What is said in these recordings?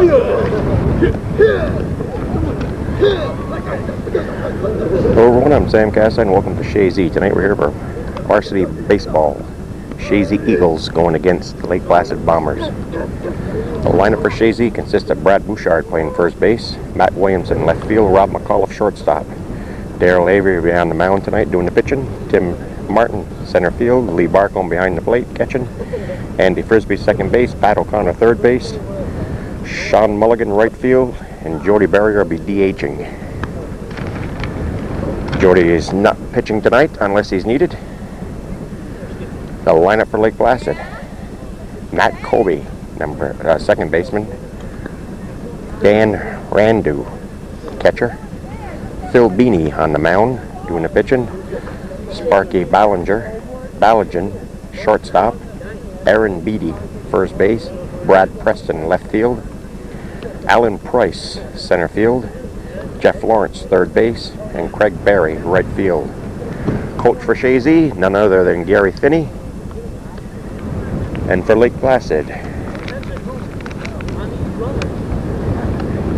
Hello everyone, I'm Sam Cassidy and welcome to Chazy. Tonight we're here for varsity baseball. Chazy Eagles going against the Lake Placid Bombers. The lineup for Chazy consists of Brad Bouchard playing first base, Matt Williamson left field, Rob McAuliffe shortstop. Daryl Avery will be on the mound tonight doing the pitching, Tim Martin center field, Lee Barcombe behind the plate catching, Andy Frisbee second base, Pat O'Connor third base, Sean Mulligan right field, and Jody Berrier will be DHing. Jody is not pitching tonight unless he's needed. The lineup for Lake Placid: Matt Colby, second baseman, Dan Randu, catcher, Phil Beanie on the mound doing the pitching, Sparky Ballagin, shortstop, Aaron Beatty, first base, Brad Preston, left field, Alan Price, center field, Jeff Lawrence, third base, and Craig Barry, right field. Coach for Chazy, none other than Gary Finney. And for Lake Placid,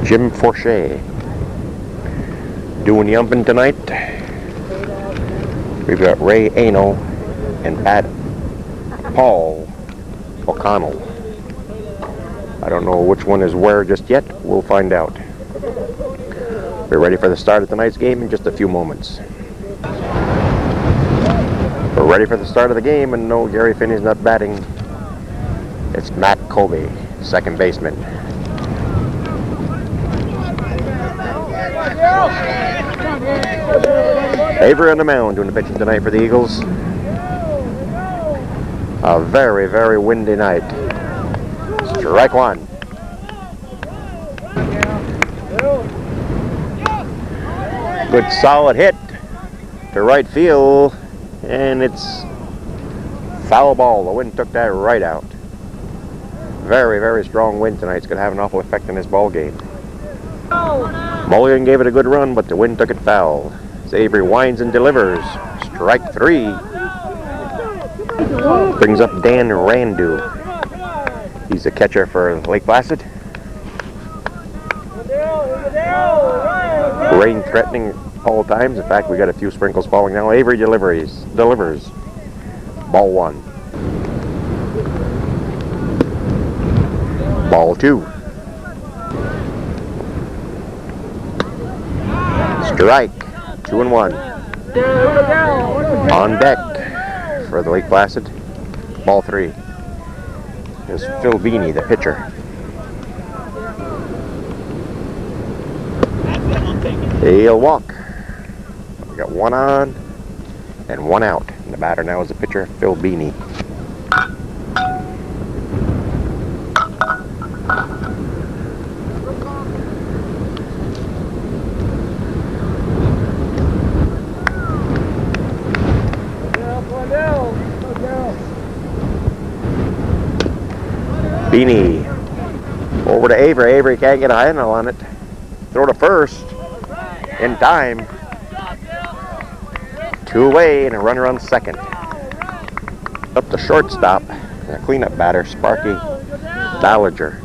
Jim Forche. Doing the umping tonight, we've got Ray Ano and Paul O'Connell. I don't know which one is where just yet. We'll find out. We're ready for the start of tonight's game in just a few moments. We're ready for the start of the game, and no, Gary Finney's not batting. It's Matt Colby, second baseman. Avery on the mound doing the pitching tonight for the Eagles. A very, very windy night. Strike one. Good solid hit to right field, and it's foul ball. The wind took that right out. Very, very strong wind tonight. It's going to have an awful effect on this ball game. Mulligan gave it a good run, but the wind took it foul. As Avery winds and delivers. Strike three. Brings up Dan Randu. He's the catcher for Lake Placid. Rain threatening all times. In fact, we got a few sprinkles falling now. Avery delivers. Ball one. Ball two. Strike. 2-1. On deck for the Lake Placid. Ball three. There's Phil Beanie, the pitcher. He'll walk. We got one on and one out. And the batter now is the pitcher, Phil Beanie. Beanie over to Avery. Avery can't get a handle on it. Throw to first in time. Two away and a runner on second. Up to shortstop. And a cleanup batter, Sparky Ballinger.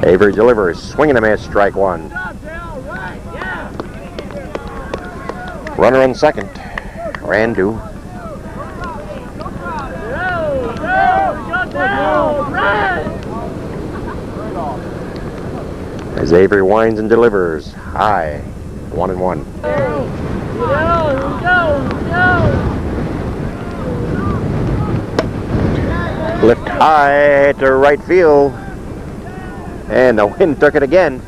Avery delivers. Swinging a miss. Strike one. Runner on second. Randu. As Avery winds and delivers, high, 1-1. Lift high to right field, and the wind took it again.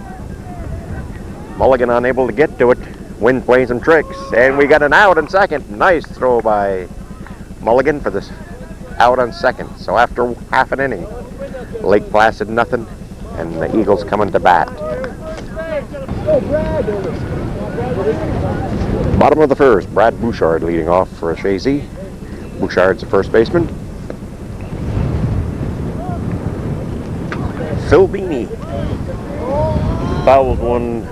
Mulligan unable to get to it. Wind playing some tricks, and we got an out on second. Nice throw by Mulligan for this out on second. So after half an inning, Lake Placid nothing, and the Eagles coming to bat. Bottom of the first, Brad Bouchard leading off for Chazy. Bouchard's the first baseman. Phil Beanie fouls one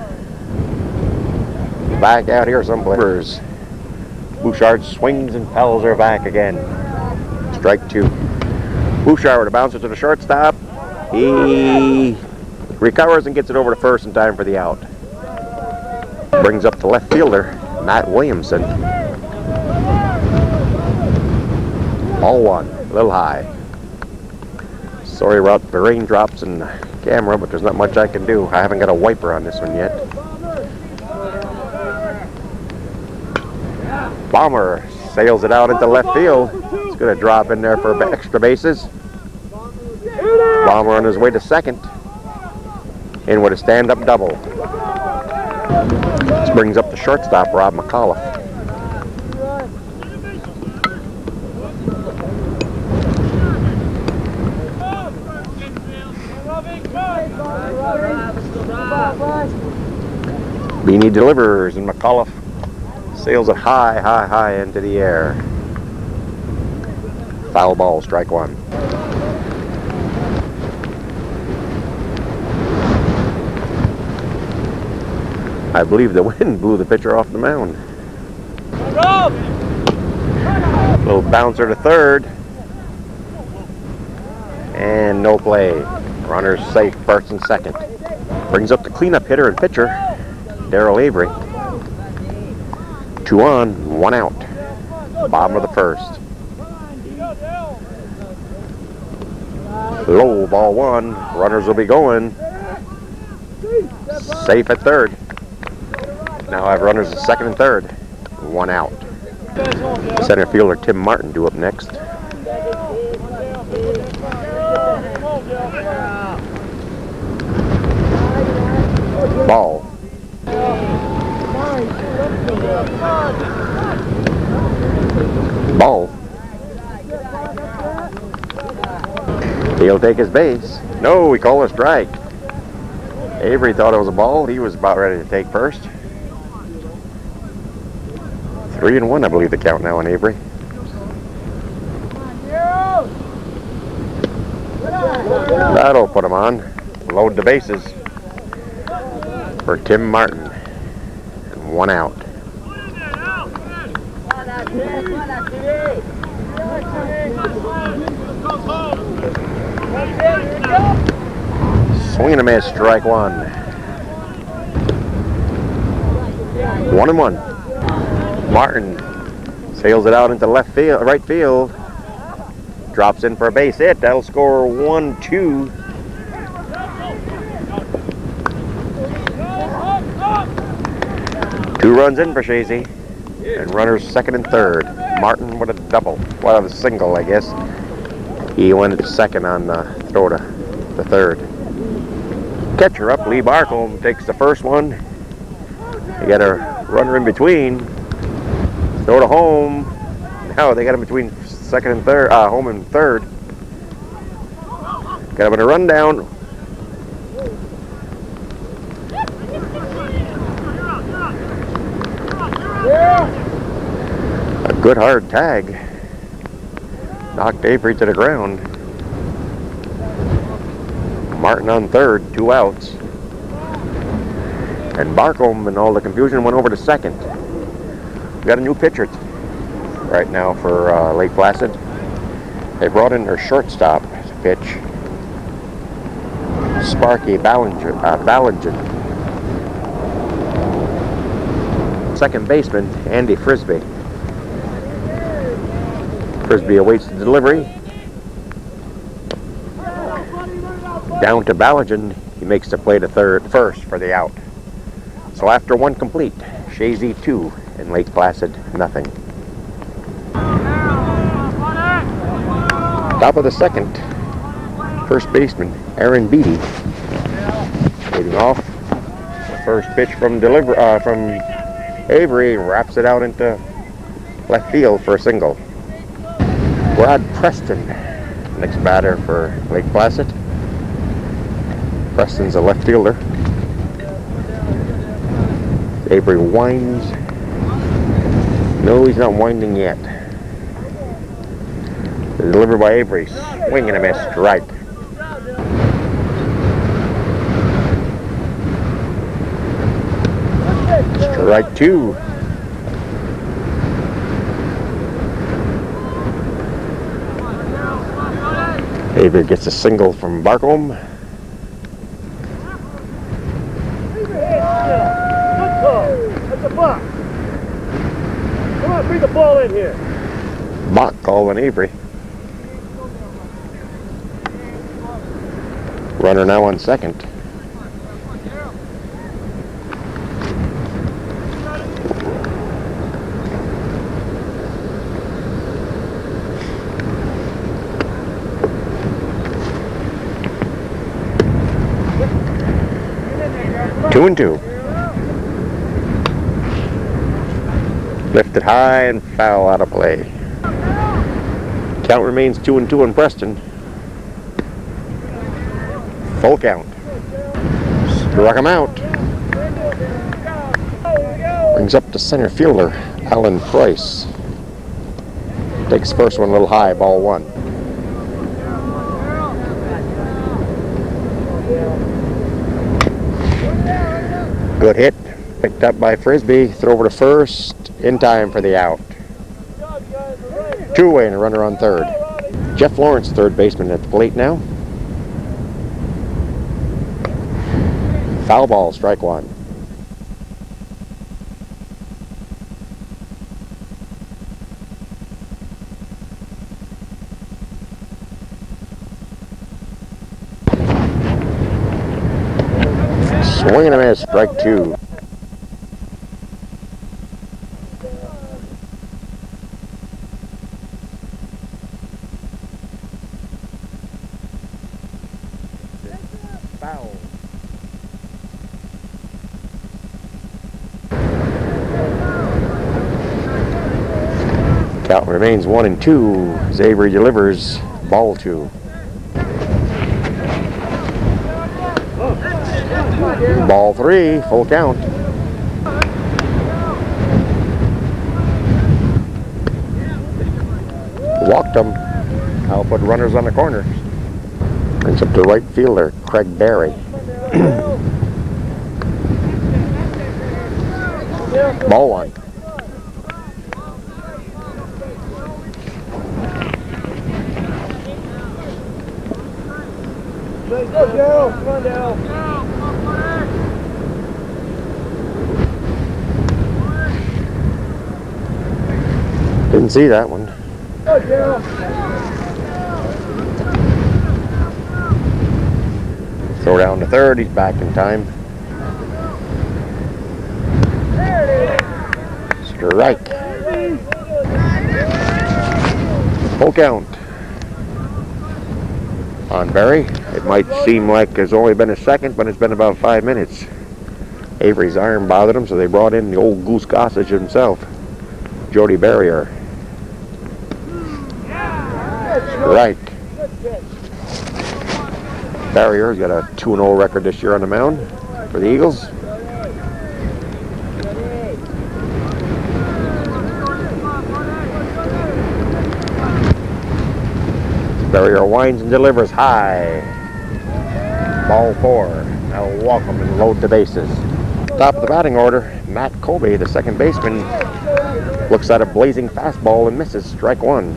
back out here someplace. Bouchard swings and fouls her back again. Strike two. Bouchard, a bouncer to the shortstop. He recovers and gets it over to first in time for the out. Brings up the left fielder, Matt Williamson. Ball one, a little high. Sorry about the raindrops and the camera, but there's not much I can do. I haven't got a wiper on this one yet. Bomber sails it out into left field. It's going to drop in there for extra bases. Bomber on his way to second. In with a stand-up double. This brings up the shortstop, Rob McAuliffe. Beanie delivers, and McAuliffe sails it high, high, high into the air. Foul ball, strike one. I believe the wind blew the pitcher off the mound. Little bouncer to third. And no play. Runner's safe, first and second. Brings up the cleanup hitter and pitcher, Darrell Avery. 2 on, 1 out. Bottom of the first. Low, ball 1. Runners will be going. Safe at third. Now I have runners at second and third. 1 out. Center fielder Tim Martin due up next. Ball. Ball. He'll take his base. No, we call a strike. Avery thought it was a ball. He was about ready to take first. 3-1, I believe the count now on Avery. That'll put him on. Load the bases for Tim Martin. And 1 out. Swing and a miss, strike 1. 1-1. Martin sails it out into left field, right field. Drops in for a base hit. That'll score 1-2. Two runs in for Chazy. And runners second and third. Martin with a double. Well, a single, I guess. He went to second on the throw to the third. Catcher up, Lee Barcombe takes the first one. You got a runner in between. Throw to home. Now they got him between second and third, home and third. Got him in a rundown. A good hard tag. Knocked Avery to the ground. Martin on third, 2 outs. And Barcombe, and all the confusion, went over to second. We got a new pitcher right now for Lake Placid. They brought in their shortstop to pitch, Sparky Ballingen. Second baseman, Andy Frisbee. Frisbee awaits the delivery. Down to Ballingen. He makes the play to first for the out. So after 1 complete, Chazy 2 and Lake Placid nothing. Top of the second, first baseman Aaron Beatty leading off. First pitch from Avery, wraps it out into left field for a single. Brad Preston, next batter for Lake Placid. Preston's a left fielder. Avery winds. No, he's not winding yet. Delivered by Avery. Swing and a miss. Strike. Strike 2. Avery gets a single from Barcombe. That's a buck. Come on, bring the ball in here. Bach calling Avery. Runner now on second. Two and two. Lifted high and foul out of play. Count remains 2-2 in Preston. Full count. Struck him out. Brings up to center fielder Alan Price. Takes first one a little high, ball one. Good hit. Picked up by Frisbee. Throw over to first. In time for the out. Two away and a runner on third. Jeff Lawrence, third baseman at the plate now. Foul ball, strike one. Swing and a miss, strike two. Foul. Count remains 1-2. Avery delivers ball two. Ball three, full count. Walked him. I'll put runners on the corners. Brings up to right fielder, Craig Barry. Ball one. Go, Joe. Come on, Dale. Didn't see that one. Go, Joe. Throw down to third. He's back in time. Strike. Full count on Barry. It might seem like it's only been a second, but it's been about 5 minutes. Avery's arm bothered him, so they brought in the old Goose Gossage himself, Jody Barrier. Strike. Barrier's got a 2-0 record this year on the mound for the Eagles. Barrier winds and delivers high. Ball four. Now walk him and load the bases. Top of the batting order, Matt Colby, the second baseman, looks at a blazing fastball and misses. Strike one.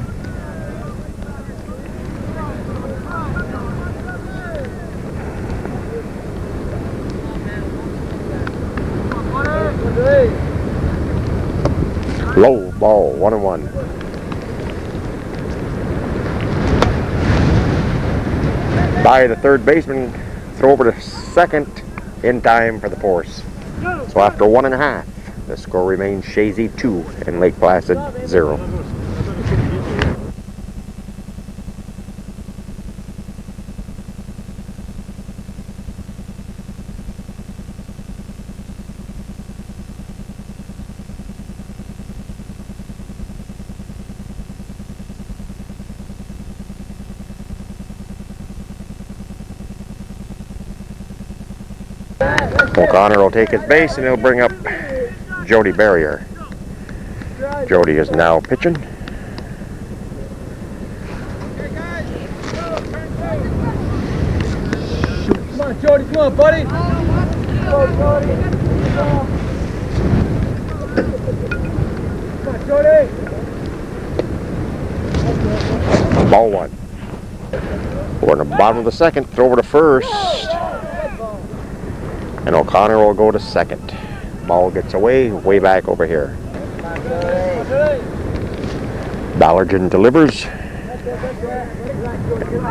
Low ball, 1-1. By the third baseman, throw over to second in time for the force. So after 1.5, the score remains Chazy 2 and Lake Placid 0. O'Connor will take his base and he'll bring up Jody Barrier. Jody is now pitching. Come on, Jody. Come on, buddy. Go, Jody. Come on, Jody. Ball one. We're in the bottom of the second. Throw over to first. And O'Connor will go to second. Ball gets away, way back over here. Ballargen delivers.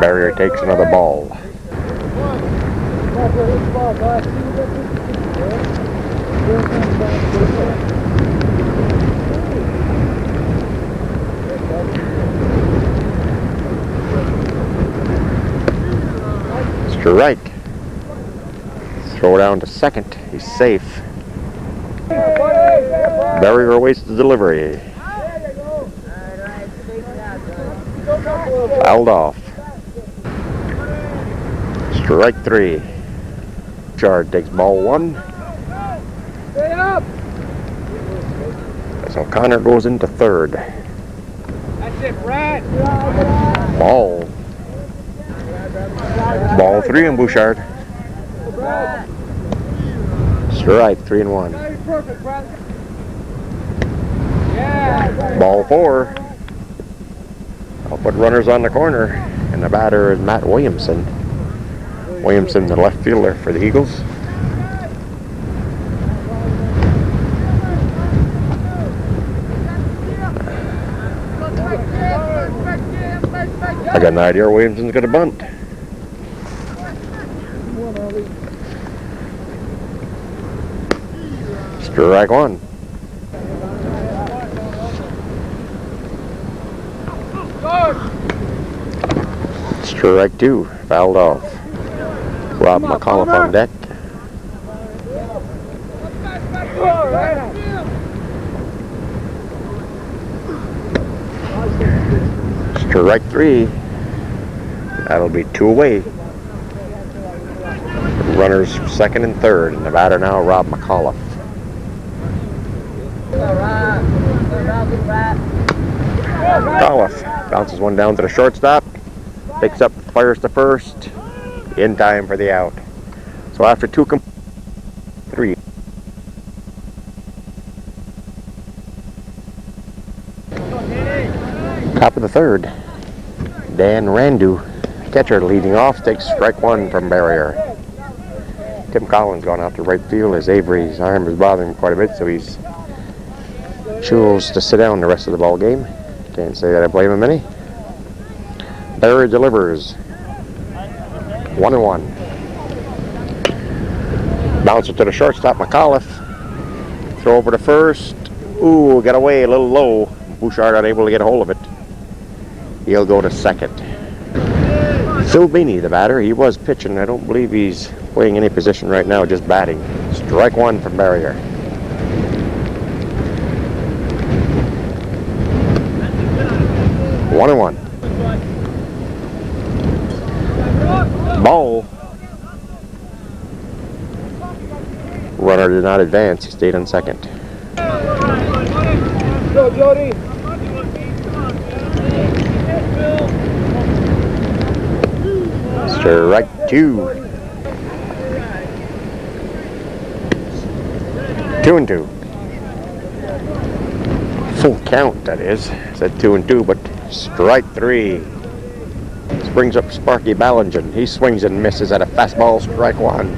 Barrier takes another ball. Strike. Throw down to second. He's safe. Barrier awaits the delivery. Fouled off. Strike 3. Chard takes ball 1. As O'Connor goes into third. That's it, Brad. Ball. Ball 3 on Bouchard. Strike 3-1. Ball 4. I'll put runners on the corner, and the batter is Matt Williamson. Williamson, the left fielder for the Eagles. I got an idea Williamson's going to bunt. Strike 1. Strike 2. Fouled off. Rob McAuliffe on deck. Strike 3. That'll be 2 away. Runners second and third, and the batter now Rob McAuliffe. McAuliffe bounces one down to the shortstop, picks up, fires to first, in time for the out. So after 3. Top of the third, Dan Randu, catcher, leading off, takes strike 1 from Barrier. Tim Collins gone out to right field as Avery's arm is bothering him quite a bit, so he's chose to sit down the rest of the ball game. Can't say that I blame him any. Barrier delivers. 1-1. Bounce it to the shortstop, McAuliffe. Throw over to first. Ooh, got away a little low. Bouchard unable to get a hold of it. He'll go to second. Phil Beanie, the batter, he was pitching. I don't believe he's playing any position right now, just batting. Strike 1 from Barrier. One and 1. Ball. Runner did not advance. He stayed on second. Go, Jody. Strike 2. 2-2. Full count, that is. Said 2-2, but strike 3. This brings up Sparky Ballargen. He swings and misses at a fastball, strike 1.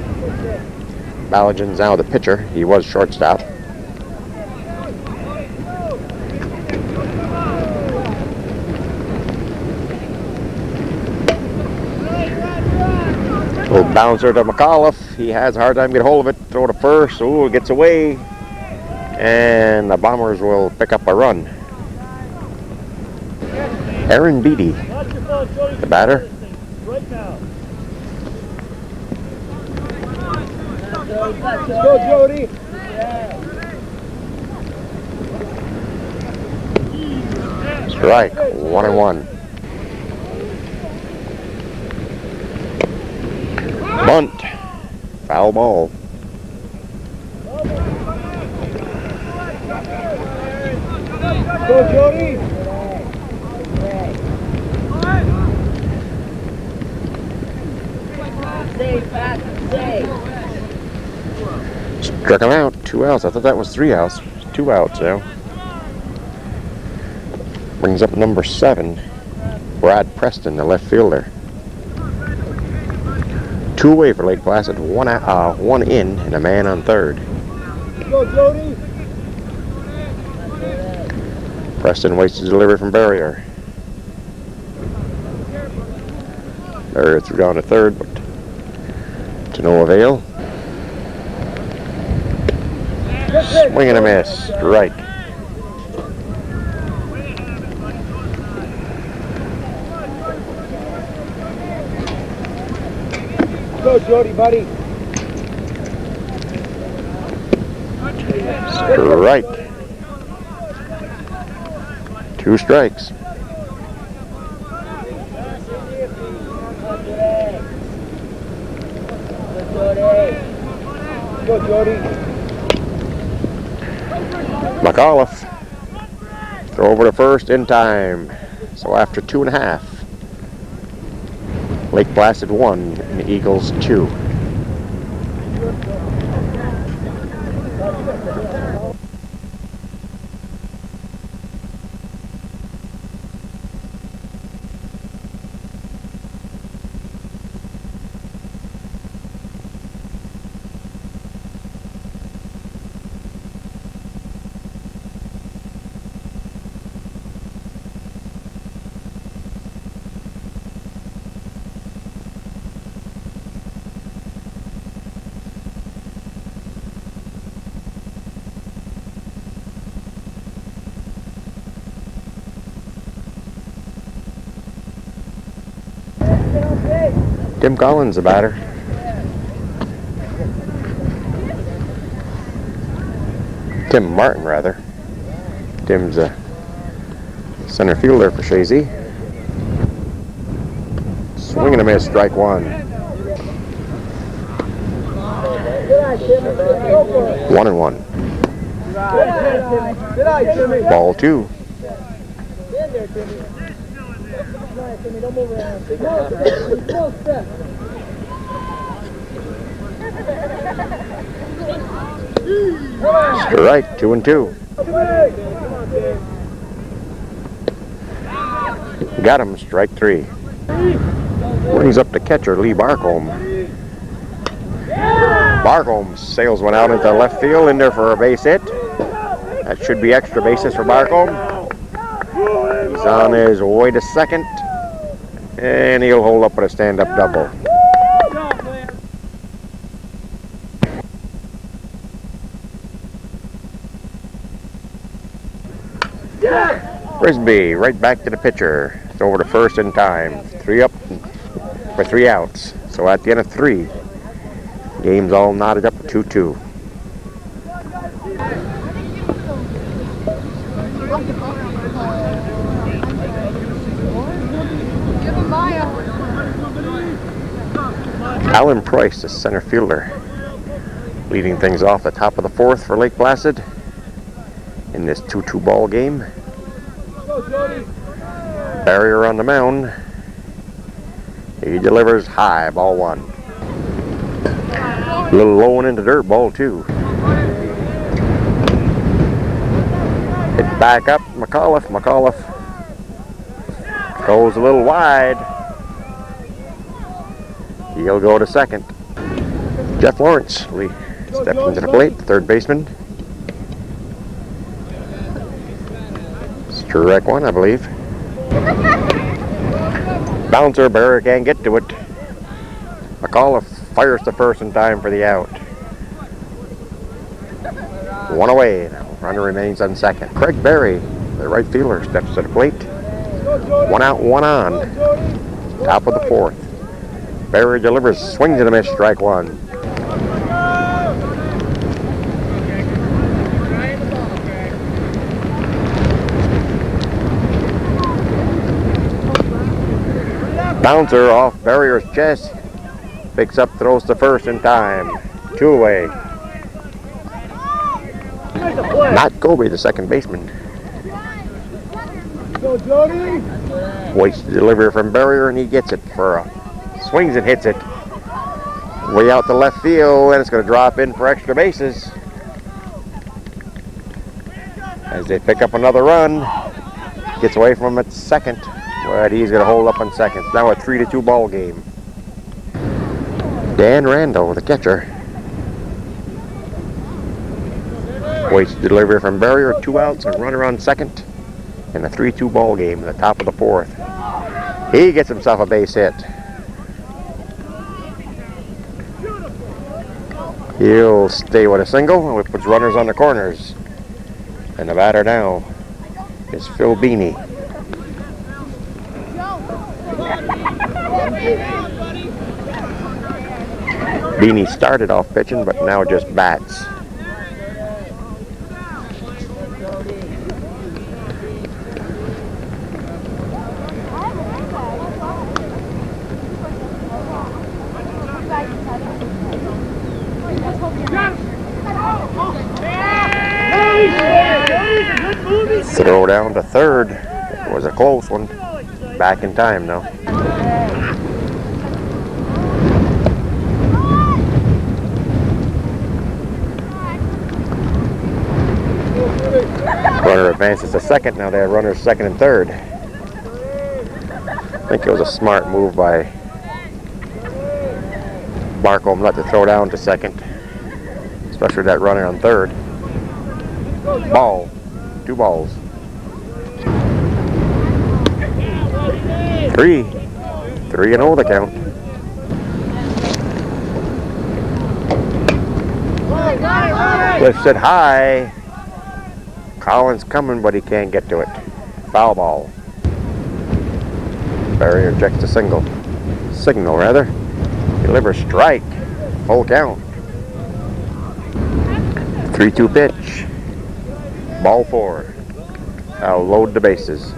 Ballargen's now the pitcher. He was shortstop. Little bouncer to McAuliffe. He has a hard time getting hold of it. Throw to first. Ooh, it gets away. And the Bombers will pick up a run. Aaron Beatty, the batter. Go, Jody. Strike 1-1. Bunt. Foul ball. Go, Jody. Struck him out. 2 outs. I thought that was 3 outs. 2 outs now. Brings up number 7, Brad Preston, the left fielder. Two away for Lake Placid, one in and a man on third. Go, Jody. Preston waits to deliver from Barrier. Barrier threw down to third, but to no avail. Swing and a miss, strike. Go, Jody, buddy. Strike. 2 strikes. Go, Jody. McAuliffe. Throw over to first in time. So after 2.5. Lake Placid 1 and the Eagles 2. Tim Collins, the batter. Tim Martin, rather. Tim's a center fielder for Chazy. Swing and a miss, strike 1. 1-1. Ball 2. Strike, 2-2. Got him, strike 3. Brings up the catcher, Lee Barcombe. Barcombe sails one out into left field, in there for a base hit. That should be extra bases for Barcombe. He's on his way to second, and he'll hold up with a stand-up double. Frisbee right back to the pitcher. It's over to first in time. 3 up for 3 outs. So at the end of 3, game's all knotted up 2-2. Alan Price, the center fielder, leading things off the top of the 4th for Lake Placid in this 2-2 ball game. Barrier on the mound. He delivers high, ball 1. A little low and into dirt, ball 2. Hit back up, McAuliffe. McAuliffe goes a little wide. He'll go to second. Jeff Lawrence steps into the plate, third baseman. Strike 1, I believe. Bouncer, Barrier can't get to it. McAuliffe fires to first in time for the out. 1 away now. Runner remains on second. Craig Berry, the right fielder, steps to the plate. 1 out, 1 on. Top of the 4th. Barry delivers, swings and a miss, strike 1. Bouncer off Barrier's chest. Picks up, throws to first in time. 2 away. Matt Colby, the second baseman. Go, Jody. Waits the delivery from Barrier, and he gets it for a swings and hits it way out to left field, and it's going to drop in for extra bases as they pick up another run. Gets away from him at second, but he's going to hold up on second. Now a 3-2 ball game. Dan Randall, the catcher. Waits delivery from Barrier, 2 outs, and runner on second. In a 3-2 ball game at the top of the 4th. He gets himself a base hit. He'll stay with a single, which puts runners on the corners. And the batter now is Phil Beanie. Beanie started off pitching, but now just bats. Throw down to third. It was a close one. Back in time now. Runner advances to second. Now they have runners second and third. I think it was a smart move by Barcombe not to throw down to second, especially that runner on third. Ball. 2 balls. 3-0 the count. Lifts it high. Collins coming, but he can't get to it. Foul ball. Barrier checks the signal, rather. Delivers strike. Full count. 3-2 pitch. Ball 4. I'll load the bases.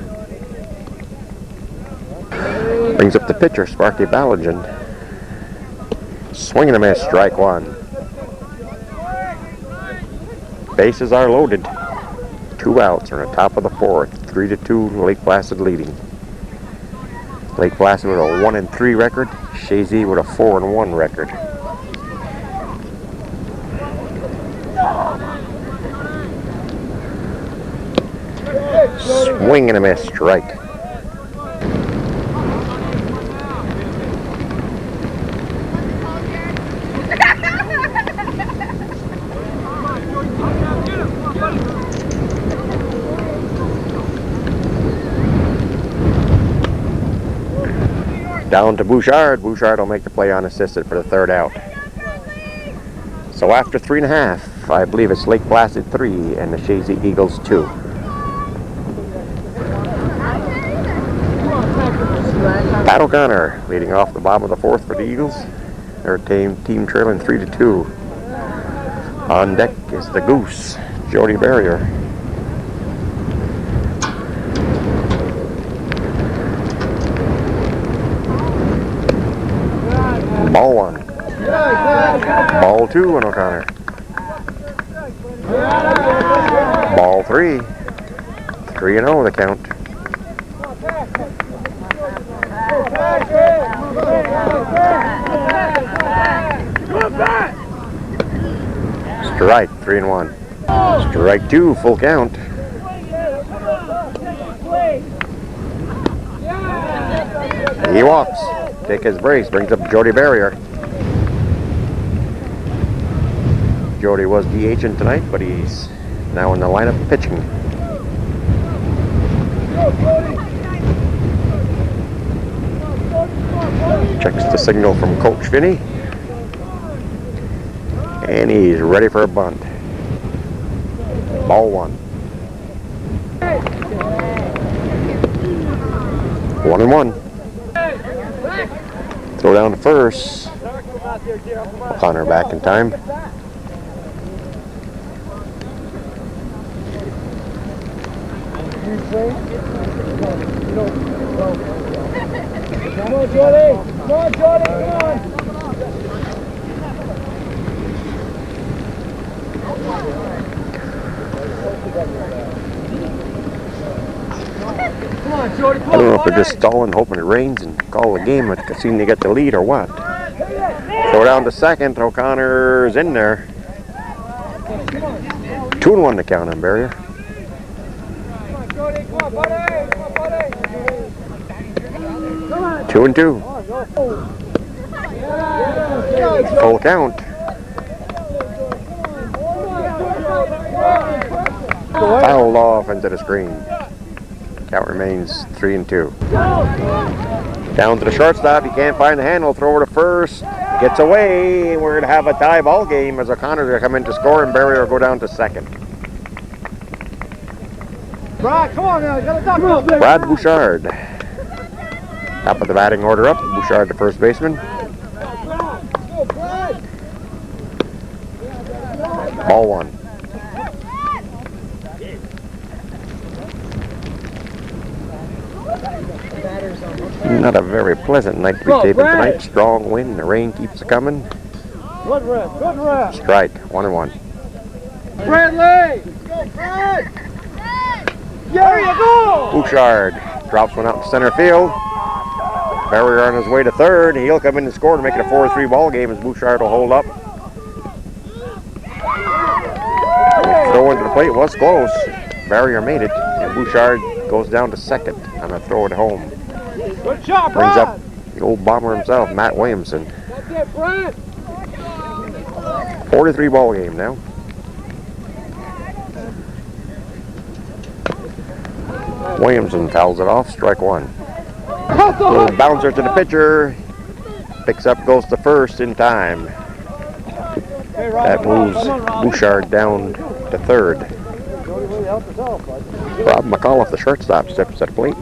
Brings up the pitcher, Sparky Ballingen. Swing and a miss, strike 1. Bases are loaded. 2 outs are on the top of the 4th. 3-2, Lake Placid leading. Lake Placid with a 1-3 record. Chazy with a 4-1 record. Swing and a miss, strike. Down to Bouchard. Bouchard will make the play unassisted for the 3rd out. So after 3.5, I believe it's Lake Placid 3 and the Chazy Eagles 2. Pat O'Connor leading off the bottom of the 4th for the Eagles. Their team trailing 3-2. On deck is the Goose, Jody Barrier. Ball 1. Ball 2 on O'Connor. Ball 3. 3-0 the count. Strike 3-1. Strike 2, full count. He walks. Take his brace, brings up Jody Barrier. Jody was DHing tonight, but he's now in the lineup pitching. Checks the signal from Coach Finney. And he's ready for a bunt. Ball 1. 1-1. Throw down to first. O'Connor back in time. Come on, Jordy! Come on, Jordy! Come on! Come on, Jordy! Come on! I don't know if they're just stalling, hoping it rains and call the game, but seem to get the lead or what. Throw down to second. O'Connor's in there. 2-1 to count on Barrier. Come on, Jordy! Come on, buddy! Come on, buddy! 2-2. Full count. Fouled off into the screen. Count remains 3-2. Down to the shortstop. He can't find the handle. Throw to first. Gets away. We're going to have a tie ball game as O'Connor's going to come in to score and Barry will go down to second. Brad, come on now. You gotta duck. Brad Bouchard. Top of the batting order up. Bouchard, the first baseman. Ball one. Not a very pleasant night to be taping tonight. Strong wind. The rain keeps coming. Good rest. Good rest. Strike. 1-1. Bradley. Go, Brad. There you go. Bouchard drops one out to center field. Barrier on his way to third. He'll come in and score to make it a 4-3 ball game as Bouchard will hold up. Throw into the plate was close. Barrier made it, and Bouchard goes down to second on a throw at home. Good job, Brings Brad. up the old bomber himself, Matt Williamson. That's it, Brad. 4-3 ball game now. Williamson fouls it off, strike one. Little bouncer to the pitcher. Picks up, goes to first in time. That moves Bouchard down to third. Rob McAuliffe, the shortstop, steps at the plate.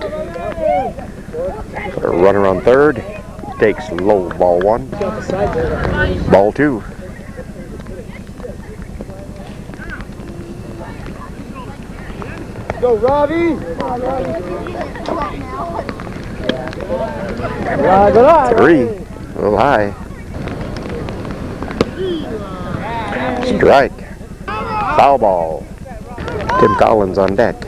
Put a runner on third. He takes low, ball one. Ball two. Go, Robbie. Three. A little high. Strike. Foul ball. Tim Collins on deck.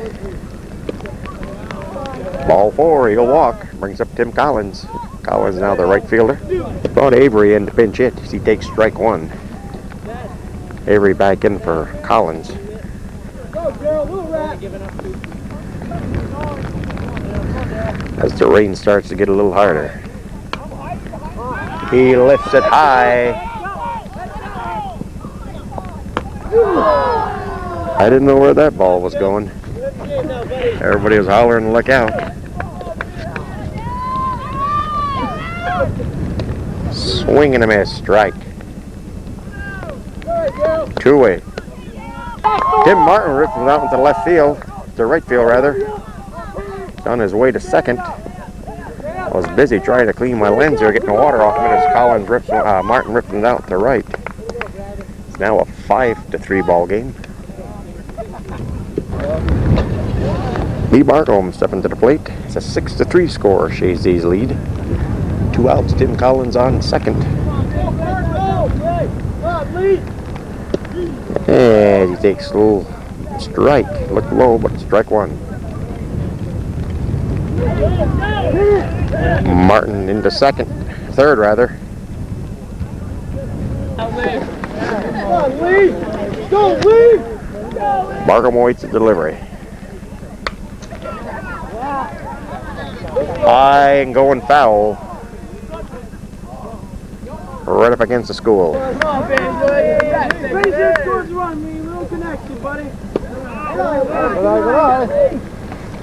Ball four. He'll walk. Brings up Tim Collins. Collins now the right fielder. Brought Avery in to pinch hit. He takes strike one. Avery back in for Collins. As the rain starts to get a little harder. He lifts it high. I didn't know where that ball was going. Everybody was hollering, look out. Swing and a miss, strike. Two-way. Tim Martin ripped it out into left field, to right field rather. On his way to second. I was busy trying to clean my lens here, getting the water off him as Martin ripped it out to right. It's now a 5-3 ball game. Lee Barcombe stepping to the plate. It's a 6-3 score, Chazy's lead. 2 outs, Tim Collins on second. And he takes a little strike. Looked low, but strike one. Martin into third rather. Barcombe waits the delivery. High and going foul. Right up against the school.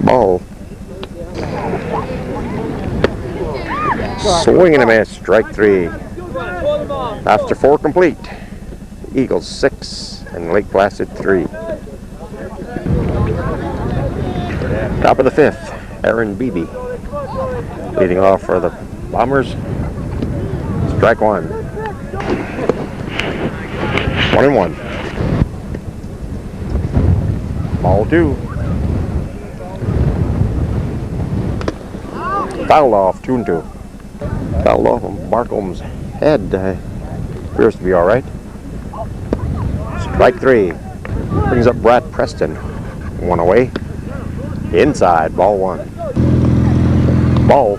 Ball. Swing and a miss, strike three. After 4 complete, Eagles 6 and Lake Placid 3. Top of the 5th, Aaron Beebe leading off for the Bombers. Strike one. 1-1. Ball two. Foul off, 2-2. Foul off on Barcombe's head. Appears to be all right. Strike three. Brings up Brad Preston. One away. Inside, ball one. Ball.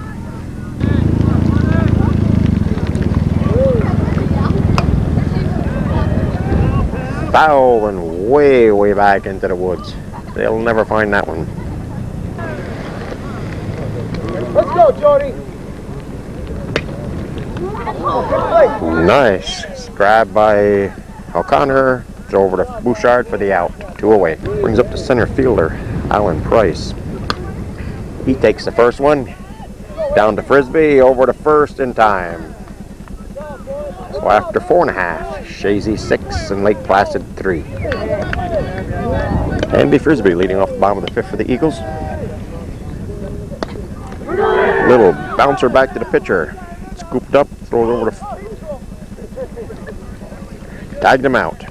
Foul and way, way back into the woods. They'll never find that one. Let's go, Jody. Nice. Grab by O'Connor. Throw over to Bouchard for the out. 2 away. Brings up the center fielder, Alan Price. He takes the first one. Down to Frisbee. Over to first in time. So after 4.5, Chazy 6 and Lake Placid 3. Andy Frisbee leading off the bottom of the 5th for the Eagles. Little bouncer back to the pitcher. Scooped up, throws over to... Tagged him out.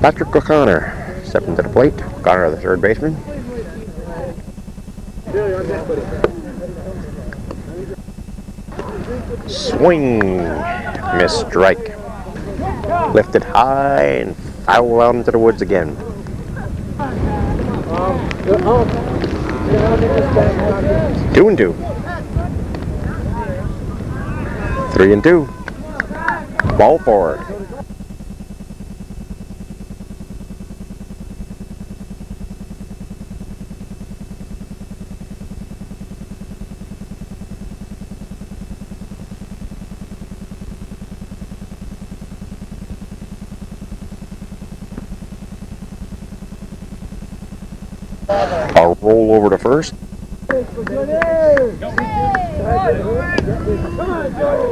Patrick O'Connor stepping to the plate. O'Connor, the third baseman. Swing. Miss strike. Lifted high and foul out into the woods again. 2-2. 3-2. Ball forward. A roll over to first.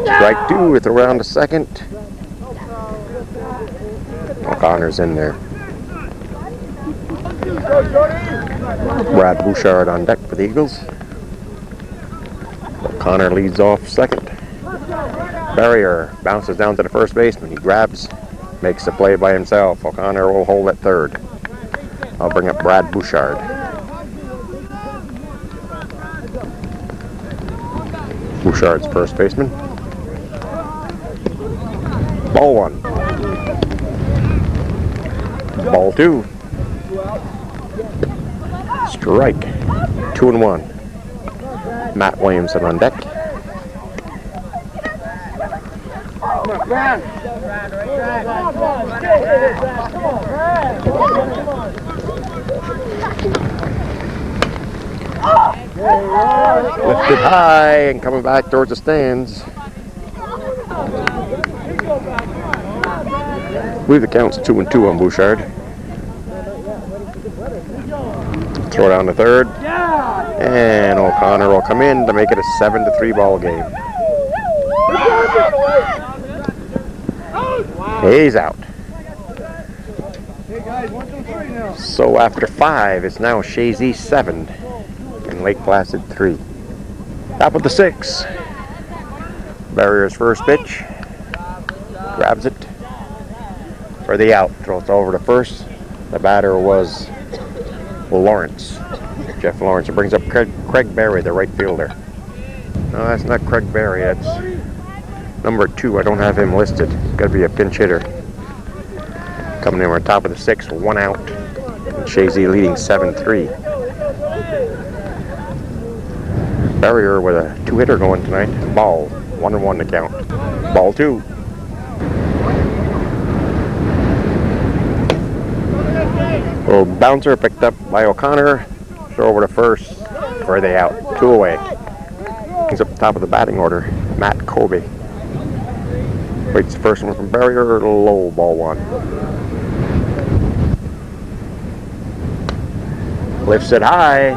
Strike 2 with around to second. O'Connor's in there. Brad Bouchard on deck for the Eagles. O'Connor leads off second. Barrier bounces down to the first baseman. He grabs, makes the play by himself. O'Connor will hold at third. I'll bring up Brad Bouchard. Bouchard's first baseman. Ball 1. Ball 2. Strike. 2-1. Matt Williamson on deck. Lifted high and coming back towards the stands. I believe the count's 2-2 on Bouchard. Throw down to third. And O'Connor will come in to make it a 7-3 ball game. He's out. So after 5, it's now Chazy 7 and Lake Placid 3. Top of the 6. Barrier's first pitch. Grabs it for the out. Throws it over to first. The batter was Lawrence. Jeff Lawrence. It brings up Craig Berry, the right fielder. No, that's not Craig Berry. That's number 2. I don't have him listed. Got to be a pinch hitter. Coming in, we're top of the 6, 1 out. And Chazy leading 7-3. Barrier with a 2-hitter going tonight. Ball, 1-1 to count. Ball 2. Little bouncer picked up by O'Connor. Throw over to first for the out. 2 away. He's up the top of the batting order. Matt Colby. Waits the first one from Barrier. Low, ball 1. Lifts it high.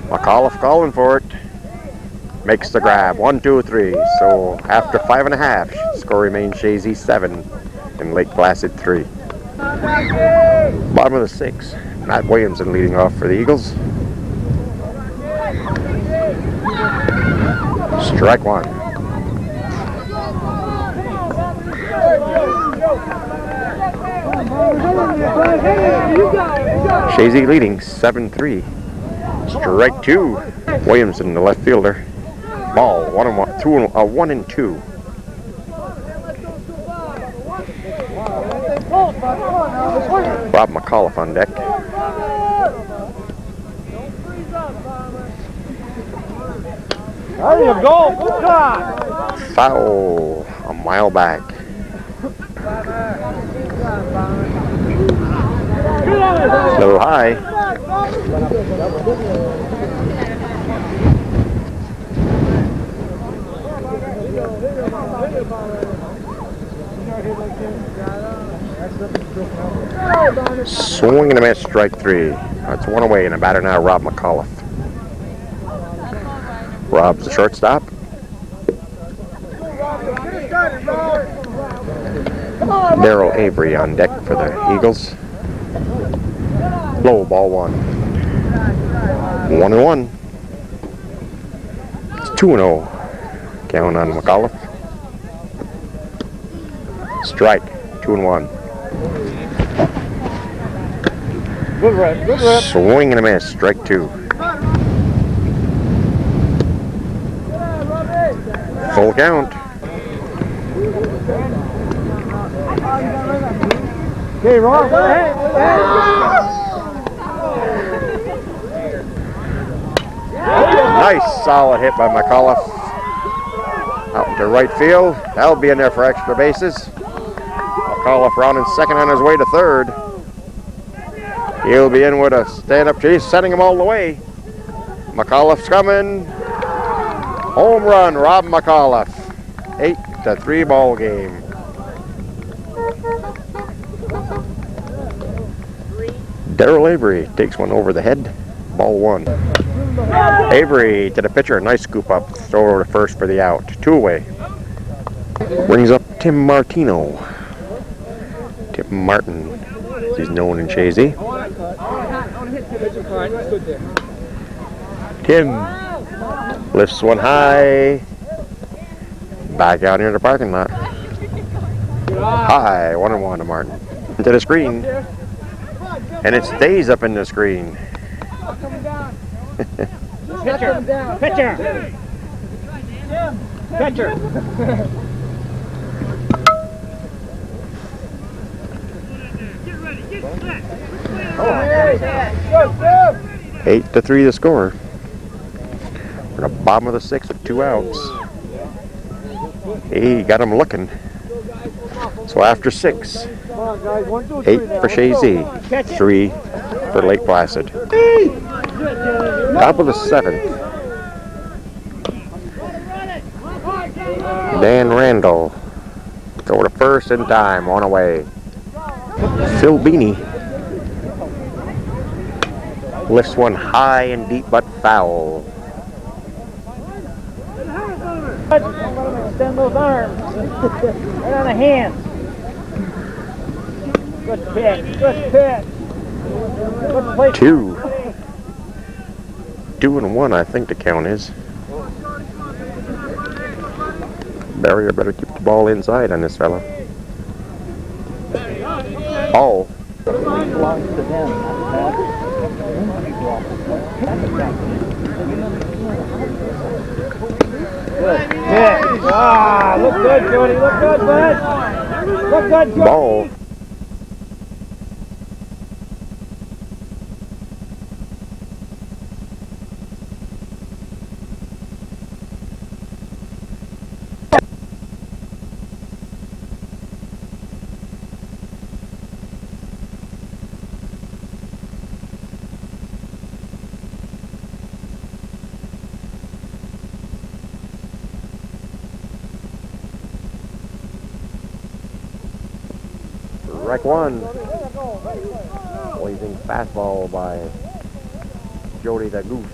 McAuliffe calling for it. Makes the grab. 1, 2, 3. So after 5.5, score remains Chazy 7 and Lake Placid 3. Bottom of the 6. Matt Williamson leading off for the Eagles. Strike 1. Chazy leading 7-3. Strike 2. Williamson, the left fielder. Ball 1-1, 1-2. Bob McAuliffe on deck. There you go. Good shot. Foul a mile back. A little high. Swing and a miss, strike 3. That's one away, and a batter now, Rob McAuliffe. Rob's the shortstop. Daryl Avery on deck for the Eagles. Low, ball 1. 1-1. It's 2-0. Count on McAuliffe. Strike, 2-1. Good rep, good rep. Swing and a miss, strike 2. Full count. Okay, Ron. Nice solid hit by McAuliffe. Out to right field. That'll be in there for extra bases. McAuliffe rounding second on his way to third. He'll be in with a stand-up chase, sending him all the way. McAuliffe's coming. Home run, Rob McAuliffe. 8-3 ball game. Daryl Avery takes one over the head. Ball 1. Avery to the pitcher. Nice scoop up. Throw over to first for the out. 2 away. Brings up Tim Martino. Tim Martin, as he's known in Chazy. Tim lifts one high. Back out near the parking lot. High, 1-1 to Martin. Into the screen. And it stays up in the screen. Pitcher. Pitcher. Pitcher. 8-3 the score. We're at the bottom of the 6th with 2 outs. He got him looking. So after 6, 8 for Chazy, 3 for Lake Placid. Top of the 7th. Dan Randall. Go to first in time, 1 away. Phil Beanie lifts one high and deep but foul. Extend those arms. Right on the hands. Good pitch. Good pitch. Good play. 2. 2-1, I think the count is. Barrier better keep the ball inside on this fella. Ball. Belongs to them. Good pitch. Ah, look good, Jody. Look good, bud. Look good, Jody. Ball. Strike 1. Blazing fastball by Jody the Goose.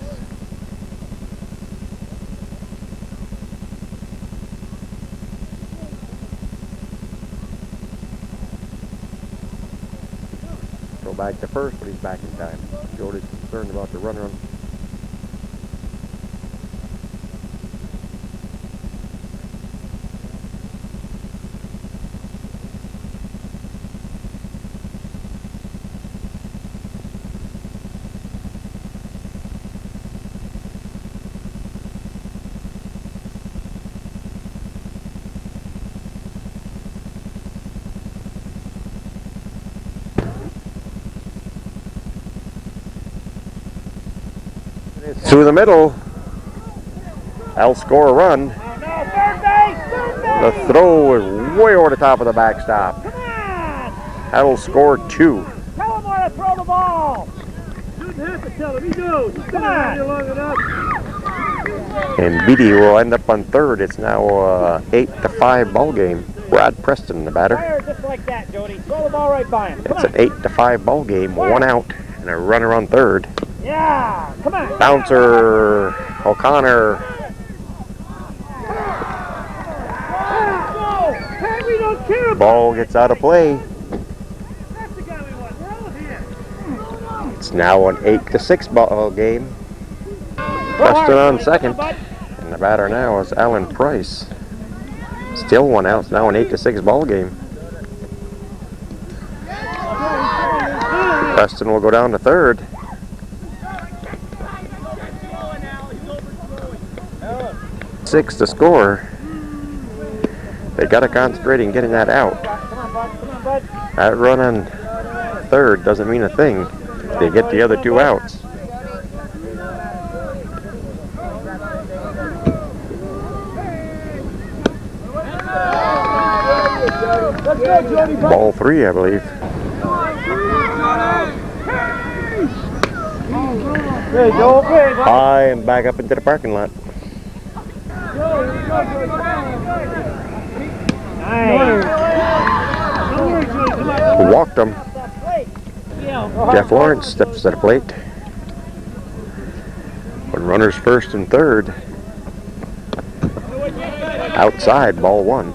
Go back to first, but he's back in time. Jody's concerned about the runner on. Through the middle. That'll score a run. The throw is way over the top of the backstop. That'll score 2. Tell him where to throw the ball. Shouldn't have to tell him. He knows. He's been around here long enough. And Beatty will end up on third. It's now a 8-5 ball game. Brad Preston, the batter. Fire just like that, Jody. Throw the ball right by him. Come It's an 8-5 ball game. 1 out and a runner on third. Yeah, come on. Bouncer O'Connor. Hey, we don't care about Ball gets out of play. That's the guy we want. We're all here. It's now an 8-6 ball game. Preston on second. And the batter now is Alan Price. Still 1 out. It's now an 8-6 ball game. Preston will go down to third. 6 to score. They got to concentrate on getting that out. That run on third doesn't mean a thing. They get the other 2 outs. Ball 3, I believe. High and back up into the parking lot. Walked him. Jeff Lawrence steps to the plate. When runners first and third. Outside, ball 1.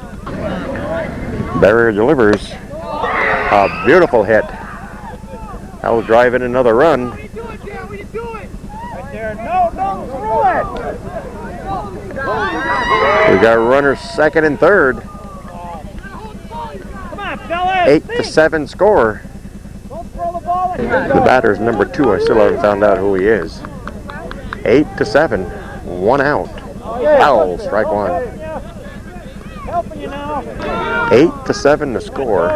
Barrier delivers. A beautiful hit. That will drive in another run. Right there. No, throw it. We got runners second and third. Come on, fellas. 8-7 score. Don't throw the ball in. The batter's number 2. I still haven't found out who he is. 8-7. 1 out. Foul, strike 1. Helping you now. 8-7 to score.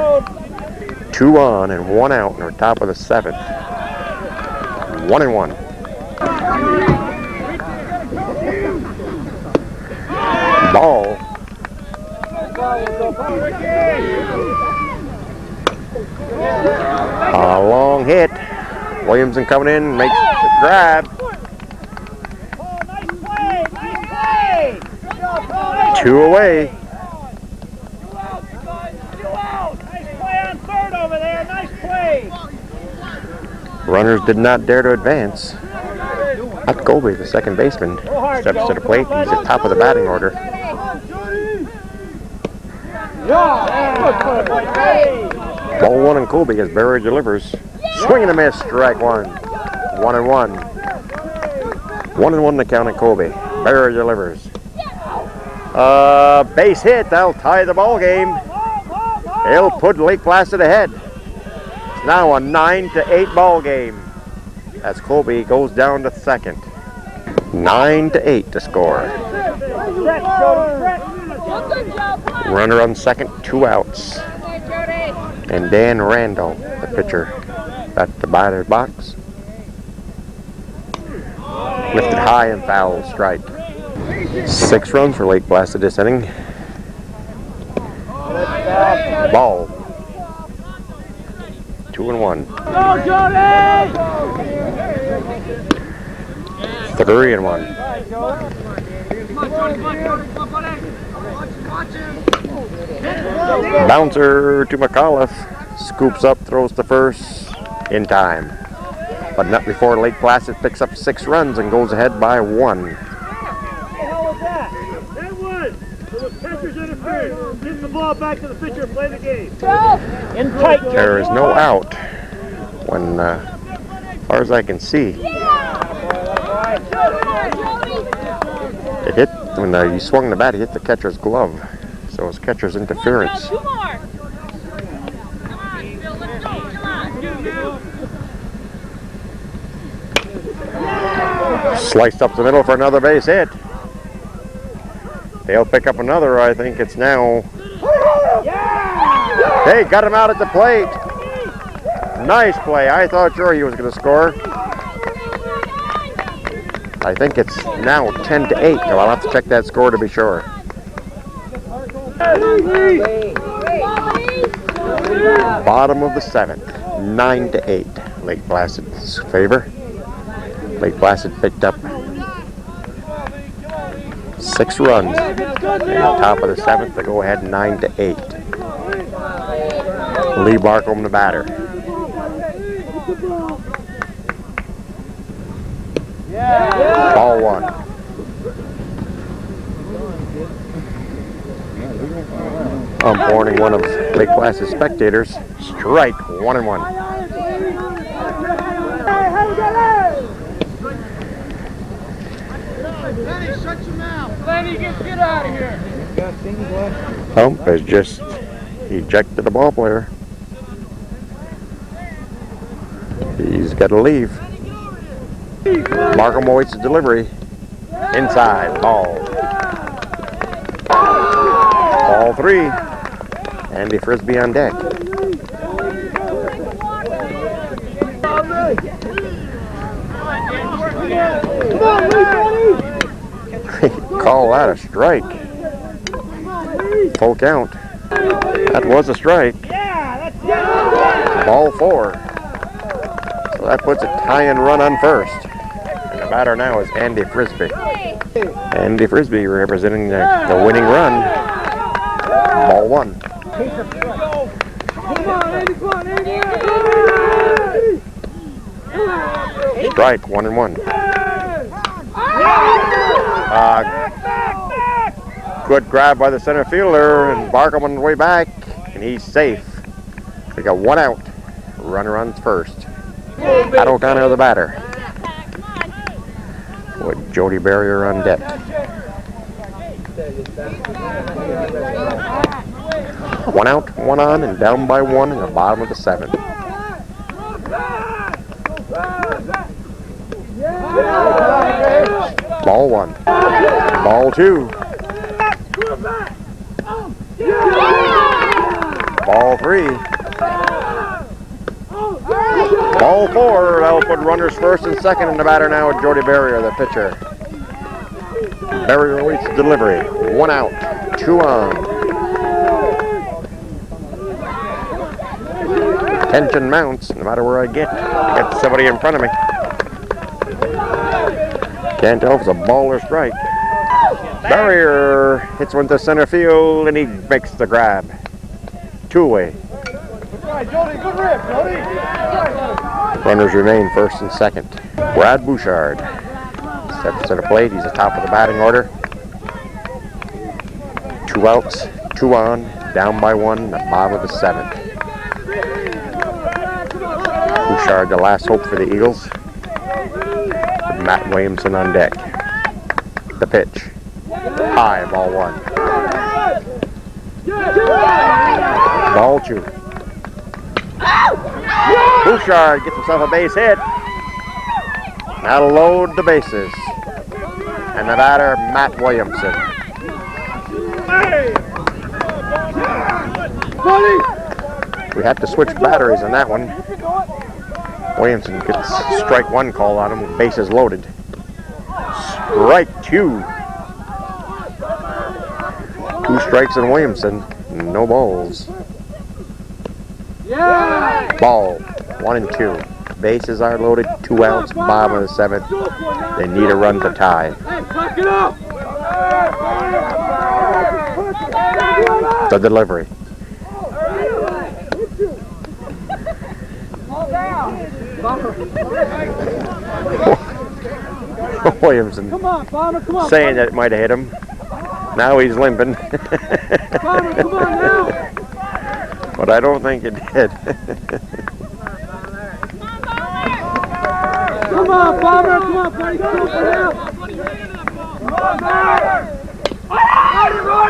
2 on and 1 out, and we're top of the 7th. 1-1. Ball. A long hit. Williamson coming in, makes the grab. Oh, nice play. Nice play. 2 away. Nice play on third over there. Nice play. Runners did not dare to advance. Matt Colby, the second baseman, steps to the plate. He's at top of the batting order. Ball 1 and Colby as Barry delivers. Swing and a miss, strike 1. 1-1. 1-1 the count at Colby. Barry delivers. Base hit. That'll tie the ball game. It'll put Lake Placid ahead. It's now a 9-8 ball game. As Colby goes down to second. 9-8 to score. Runner on second, 2 outs. And Dan Randall, the pitcher, at the batter's box. Lifted high and foul, strike. 6 runs for Lake Placid this inning. Ball. 2-1. 3-1. Bouncer to McAuliffe. Scoops up, throws to first in time. But not before Lake Placid picks up 6 runs and goes ahead by 1. What the hell was that? That was catcher's interference. Give the ball back to the pitcher and play the game. In tight. There is no out when, as far as I can see. It hit, when he swung the bat, he hit the catcher's glove. So it was catcher's interference. Sliced up the middle for another base hit. They'll pick up another, I think it's now. Hey, got him out at the plate. Nice play. I thought sure he was going to score. I think it's now 10-8. So I'll have to check that score to be sure. Bottom of the 7th, 9-8. Lake Placid's favor. Lake Placid picked up 6 runs. Top of the 7th to go ahead 9-8. Lee Barcombe the batter. Ball 1. I'm warning one of Lake Placid spectators. Strike 1-1. Lenny, shut your mouth. Lenny, get out of here. Hump has just ejected the ball player. He's got to leave. Markham awaits the delivery. Inside, ball. Ball 3. Andy Frisbee on deck. Call that a strike. Full count. That was a strike. Ball 4. So that puts a tie-in run on first. And the batter now is Andy Frisbee. Andy Frisbee representing the winning run. Ball 1. Strike 1-1. Good grab by the center fielder, and Barkham on the way back, and he's safe. We got 1 out. Runner on first. Pat O'Connor the batter. With Jody Barrier on deck. 1 out, 1 on, and down by 1 in the bottom of the 7th. Ball 1. Ball 2. Ball 3. Ball 4. That'll put runners first and second, and the batter now with Jody Barrier, the pitcher. Barrier awaits delivery. 1 out, 2 on. Tension mounts no matter where I get. I got somebody in front of me. Can't tell if it's a ball or strike. Barrier hits one to center field, and he makes the grab. 2 away. Runners remain first and second. Brad Bouchard steps to the plate. He's the top of the batting order. 2 outs, 2 on, down by 1, the bottom of the 7th. Bouchard, the last hope for the Eagles. With Matt Williamson on deck. The pitch. High, ball 1. Ball 2. Bouchard gets himself a base hit. That'll load the bases. And the batter, Matt Williamson. We have to switch batteries on that one. Williamson gets strike 1 call on him with bases loaded. Strike 2. 2 strikes on Williamson. No balls. Ball 1 and 2. Bases are loaded. 2 outs. Bottom of the 7th. They need a run to tie. The delivery. Williamson saying that it might have hit him. Now he's limping. But I don't think it did. Come on, Bomber! Come on, buddy!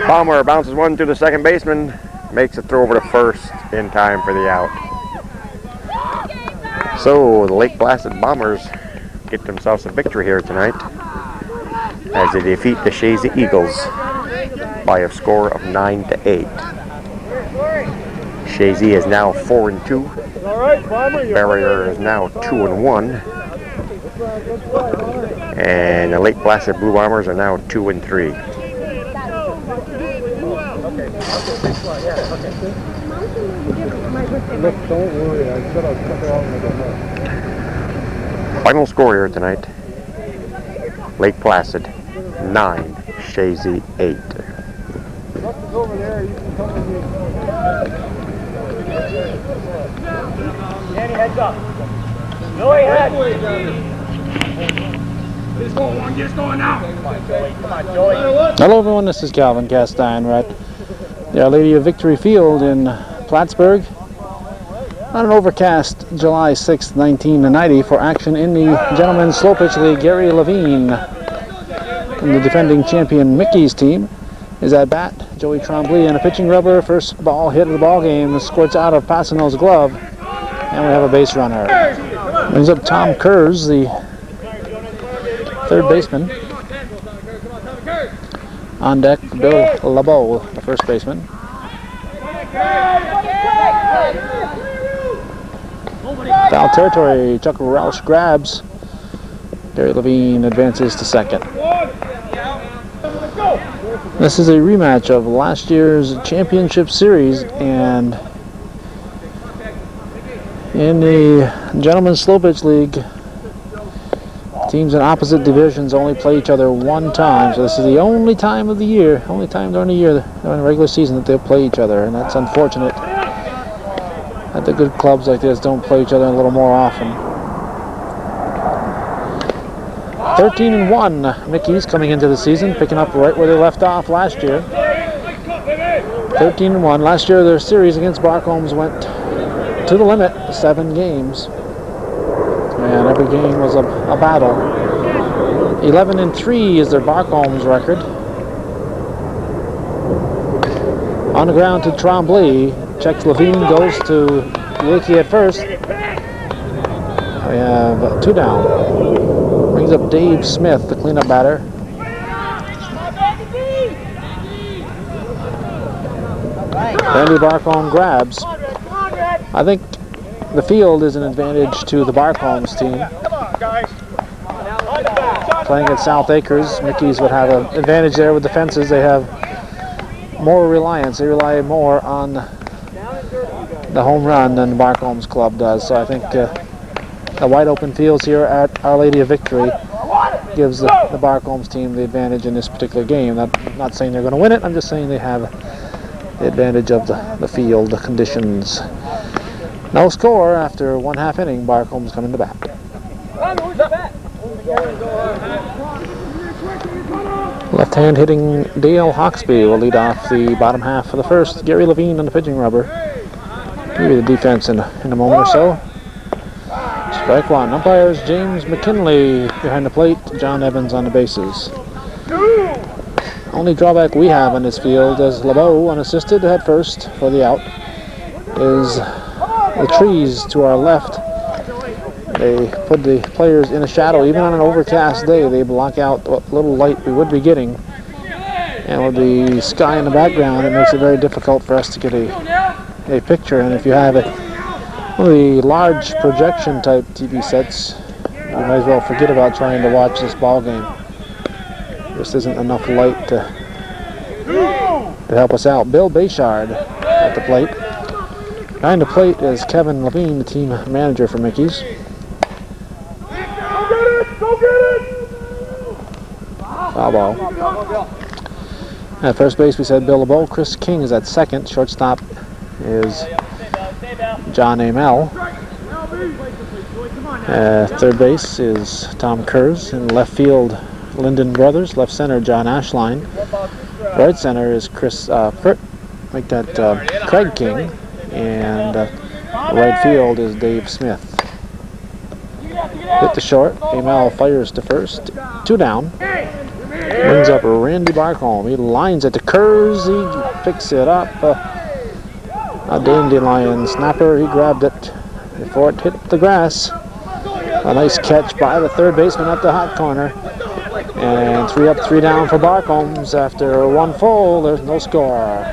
Palmer bounces one to the second baseman, makes a throw over to first in time for the out. So the Lake Placid Bombers get themselves a victory here tonight as they defeat the Chazy Eagles by a score of 9-8. Chazy is now 4-2. Barrier is now 2-1. And the Lake Placid Blue Bombers are now 2-3. Don't worry, I said I'll cut her off. Final score here tonight. Lake Placid 9, Chazy 8. Russ is over there. You can come with me. Danny, heads up. Joey, head. Get going now. Come on, Joey. Hello everyone, this is Calvin Castine. We're at the Our Lady of Victory Field in Plattsburgh on an overcast July 6, 1990 for action in the Gentlemen's Slow Pitch League. Gary Levine from the defending champion Mickey's team is at bat. Joey Trombley in a pitching rubber. First ball hit of the ball game squirts out of Passano's glove, and we have a base runner. Brings up Tom Kurz, the third baseman. On deck, Bill LeBeau, the first baseman. Foul territory, Chuck Roush grabs. Gary Levine advances to second. This is a rematch of last year's championship series, and in the Gentlemen's Slow Pitch League, teams in opposite divisions only play each other one time, so this is the only time of the year, only time during the year, during the regular season, that they'll play each other, and that's unfortunate that the good clubs like this don't play each other a little more often. 13-1, Mickey's coming into the season, picking up right where they left off last year. 13-1. Last year their series against Barcombs went to the limit, 7 games. And every game was a battle. 11-3 is their Barcombs record. On the ground to Trombley. Checks Levine, goes to Leakey at first. We have 2 down. Brings up Dave Smith, the cleanup batter. Randy Barcombe grabs. I think the field is an advantage to the Barcombs team. Playing at South Acres, Mickey's would have an advantage there with the fences. They have more reliance. They rely more on the home run than the Barcombs club does. So I think the wide open fields here at Our Lady of Victory gives the Barcombs team the advantage in this particular game. I'm not saying they're going to win it. I'm just saying they have the advantage of the field, the conditions. No score after 1/2 inning. Barcombs coming to bat. Left hand hitting Dale Hawksby will lead off the bottom half of the first. Gary Levine on the pitching rubber. Give you the defense in a moment or so. Strike one. Umpires James McKinley behind the plate. John Evans on the bases. Only drawback we have on this field is LeBeau unassisted at first for the out. Is the trees to our left. They put the players in a shadow. Even on an overcast day, they block out what little light we would be getting. And with the sky in the background, it makes it very difficult for us to get a picture. And if you have one of the large projection type TV sets, you might as well forget about trying to watch this ball game. Just isn't enough light to help us out. Bill Bayshard at the plate. Behind the plate is Kevin Levine, the team manager for Mickey's. Go get it! Foul ball. At first base we said Bill LeBeau. Chris King is at second. Shortstop is John Amell. Third base is Tom Kurz. In left field, Lyndon Brothers. Left center, John Ashline. Right center is Craig King. And right field is Dave Smith. Hit to short. Amell fires to first. 2 down. Brings up Randy Barcombe. He lines it to Kurz. He picks it up. A dandelion snapper. He grabbed it before it hit the grass. A nice catch by the third baseman up the hot corner. And 3 up, 3 down for Barcombs. After 1 full, there's no score.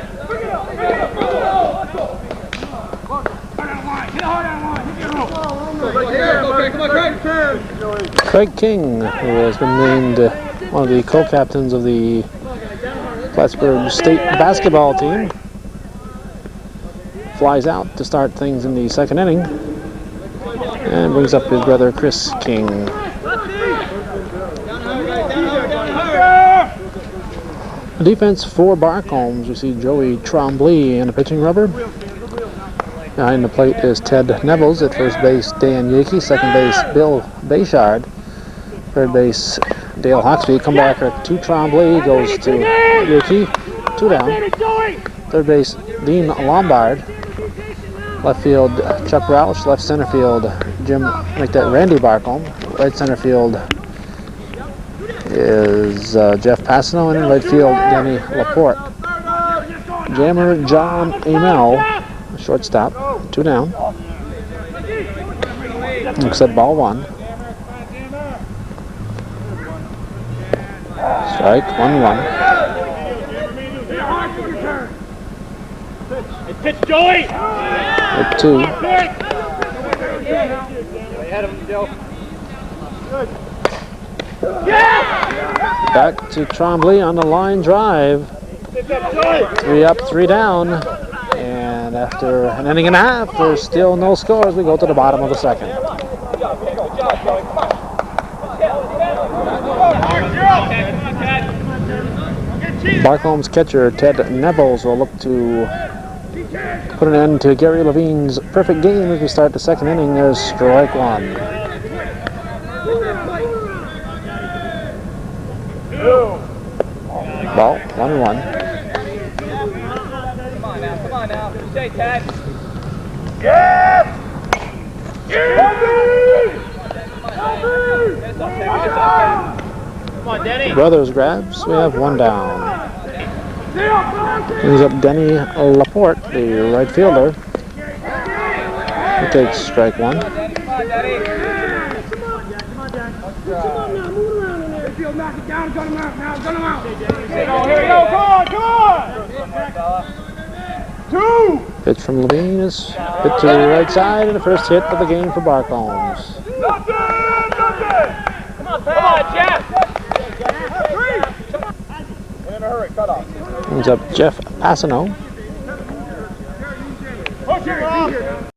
Craig King, who has been named one of the co-captains of the Plattsburgh State basketball team, flies out to start things in the second inning and brings up his brother Chris King. Defense for Barcombs. We see Joey Trombley in the pitching rubber. Behind the plate is Ted Nevels. At first base, Dan Yakey. Second base, Bill Bayshard. Third base, Dale Hawksby. Comebacker to Trombley. Goes to Yakey. 2 down. Third base, Dean Lombard. Left field, Chuck Roush. Left center field, Randy Barcombe. Right center field is Jeff Passano. And in right field, Danny Laporte. Jammer John Amell, shortstop. 2 down. Looks at ball 1. Strike, 1-1. Pitch, Joey! At 2. Back to Trombley on the line drive. 3 up, 3 down. And after an inning and a half, there's still no scores. We go to the bottom of the second. Barcomb's catcher, Ted Nevels, will look to put an end to Gary Levine's perfect game as we start the second inning. There's strike 1. Ball, 1-1. Come on now. Stay, Ted. Come on, Denny. Brothers grabs. We have 1 down. Brings up Denny Laporte, the right fielder. He takes strike 1. Come on, Daddy. Knock it down, gun him out now, gun him out. Here we go, come on. 2! Pitch from Levine is hit to the right side, and the first hit of the game for Barcombs. Come on, Jeff. 3! In a hurry, cut off. Brings up Jeff Passano. Push him off.